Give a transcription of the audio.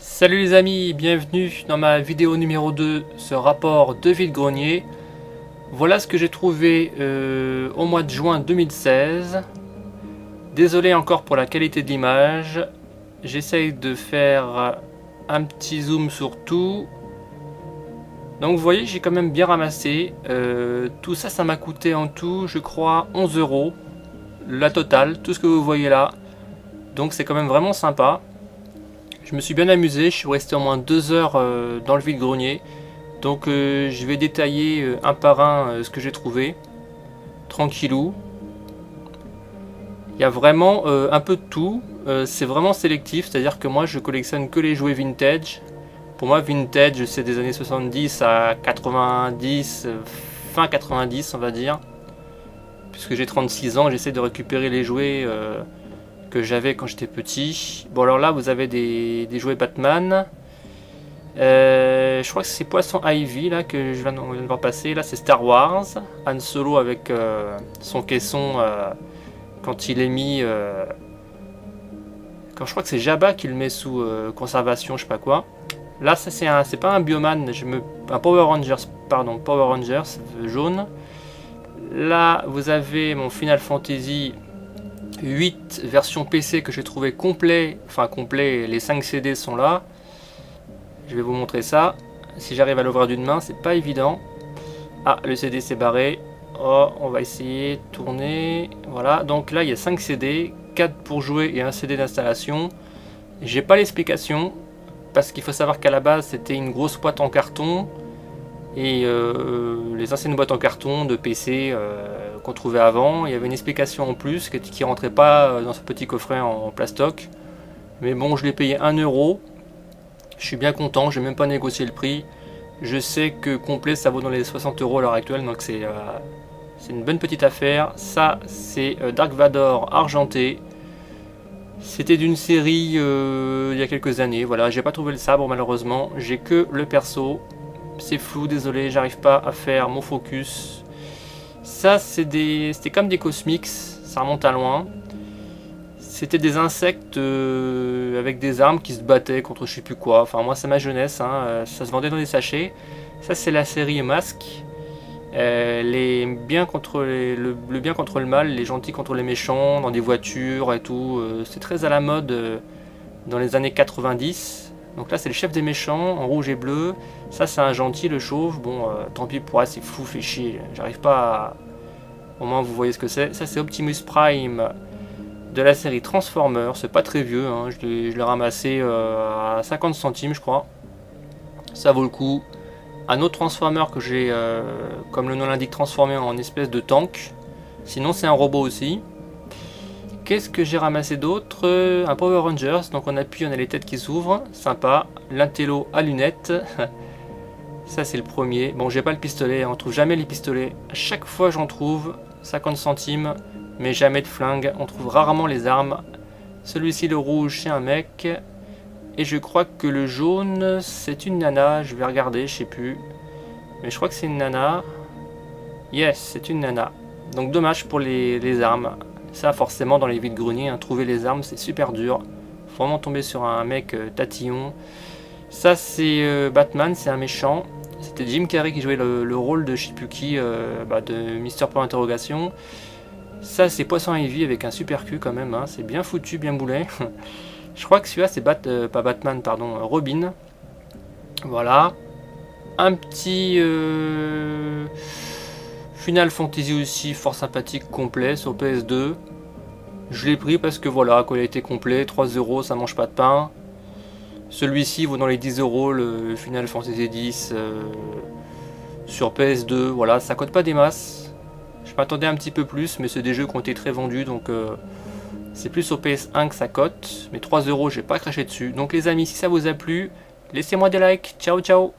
Salut les amis, bienvenue dans ma vidéo numéro 2, ce rapport de vide-grenier. Voilà ce que j'ai trouvé au mois de juin 2016. Désolé encore pour la qualité de l'image. J'essaye de faire un petit zoom sur tout. Donc vous voyez, j'ai quand même bien ramassé. Tout ça, ça m'a coûté en tout, je crois, 11 €. La totale, tout ce que vous voyez là. Donc c'est quand même vraiment sympa. Je me suis bien amusé, je suis resté au moins 2 heures dans le vide-grenier. Donc je vais détailler un par un ce que j'ai trouvé. Tranquillou. Il y a vraiment un peu de tout. C'est vraiment sélectif, c'est-à-dire que moi je collectionne que les jouets vintage. Pour moi vintage c'est des années 70 à 90, fin 90 on va dire. Puisque j'ai 36 ans, j'essaie de récupérer les jouets que j'avais quand j'étais petit. Bon alors là vous avez des jouets Batman. Je crois que c'est Poisson Ivy là que je viens de voir passer. Là c'est Star Wars. Han Solo avec son caisson quand il est mis... quand je crois que c'est Jabba qui le met sous conservation, je sais pas quoi. Là ça c'est pas un Bioman, un Power Rangers, pardon, Power Rangers jaune. Là vous avez mon Final Fantasy 8 version PC que j'ai trouvé complet, enfin complet, les 5 CD sont là. Je vais vous montrer ça. Si j'arrive à l'ouvrir d'une main, c'est pas évident. Ah, le CD s'est barré. Oh, on va essayer de tourner. Voilà, donc là il y a 5 CD, 4 pour jouer et un CD d'installation. J'ai pas l'explication, parce qu'il faut savoir qu'à la base c'était une grosse boîte en carton. Et les anciennes boîtes en carton de PC qu'on trouvait avant, il y avait une explication en plus qui rentrait pas dans ce petit coffret en plastoc. Mais bon, je l'ai payé 1 €. Je suis bien content, j'ai même pas négocié le prix. Je sais que complet ça vaut dans les 60 € à l'heure actuelle, donc c'est une bonne petite affaire. Ça c'est Dark Vador argenté. C'était d'une série il y a quelques années. Voilà, j'ai pas trouvé le sabre malheureusement, j'ai que le perso. C'est flou, désolé, j'arrive pas à faire mon focus. Ça, c'était comme des cosmics, ça remonte à loin. C'était des insectes avec des armes qui se battaient contre je sais plus quoi. Enfin, moi, c'est ma jeunesse, hein, ça se vendait dans des sachets. Ça, c'est la série Masque. Le bien contre le mal, les gentils contre les méchants, dans des voitures et tout. C'est très à la mode dans les années 90. Donc là c'est le chef des méchants en rouge et bleu. Ça c'est un gentil, le chauve. Bon tant pis pour elle, c'est fou, fait chier. J'arrive pas à... Au moins vous voyez ce que c'est. Ça c'est Optimus Prime de la série Transformers. C'est pas très vieux, hein. Je l'ai ramassé à 50 centimes je crois. Ça vaut le coup. Un autre Transformer que j'ai, comme le nom l'indique, transformé en espèce de tank. Sinon c'est un robot aussi. Qu'est-ce que j'ai ramassé d'autre? Un Power Rangers, donc on appuie, on a les têtes qui s'ouvrent, sympa. L'intello à lunettes, ça c'est le premier. Bon, j'ai pas le pistolet, on trouve jamais les pistolets. À chaque fois j'en trouve, 50 centimes, mais jamais de flingue. On trouve rarement les armes. Celui-ci, le rouge, c'est un mec. Et je crois que le jaune, c'est une nana. Je vais regarder, je sais plus. Mais je crois que c'est une nana. Yes, c'est une nana. Donc dommage pour les armes. Ça forcément dans les vides-greniers, hein, trouver les armes c'est super dur. Faut vraiment tomber sur un mec tatillon. Ça c'est Batman, c'est un méchant. C'était Jim Carrey qui jouait le rôle de je sais plus qui, de Mister Point d'interrogation. Ça c'est Poisson Ivy avec un super cul quand même, hein. C'est bien foutu, bien boulet. Je crois que celui-là c'est pas Batman, pardon, Robin. Voilà. Un petit... Final Fantasy aussi, fort sympathique, complet sur PS2. Je l'ai pris parce que voilà, qualité complet, 3 €, ça mange pas de pain. Celui-ci vaut dans les 10 €, le Final Fantasy X sur PS2. Voilà, ça coûte pas des masses. Je m'attendais un petit peu plus, mais c'est des jeux qui ont été très vendus, donc c'est plus au PS1 que ça cote. Mais 3 €, j'ai pas craché dessus. Donc les amis, si ça vous a plu, laissez-moi des likes. Ciao, ciao!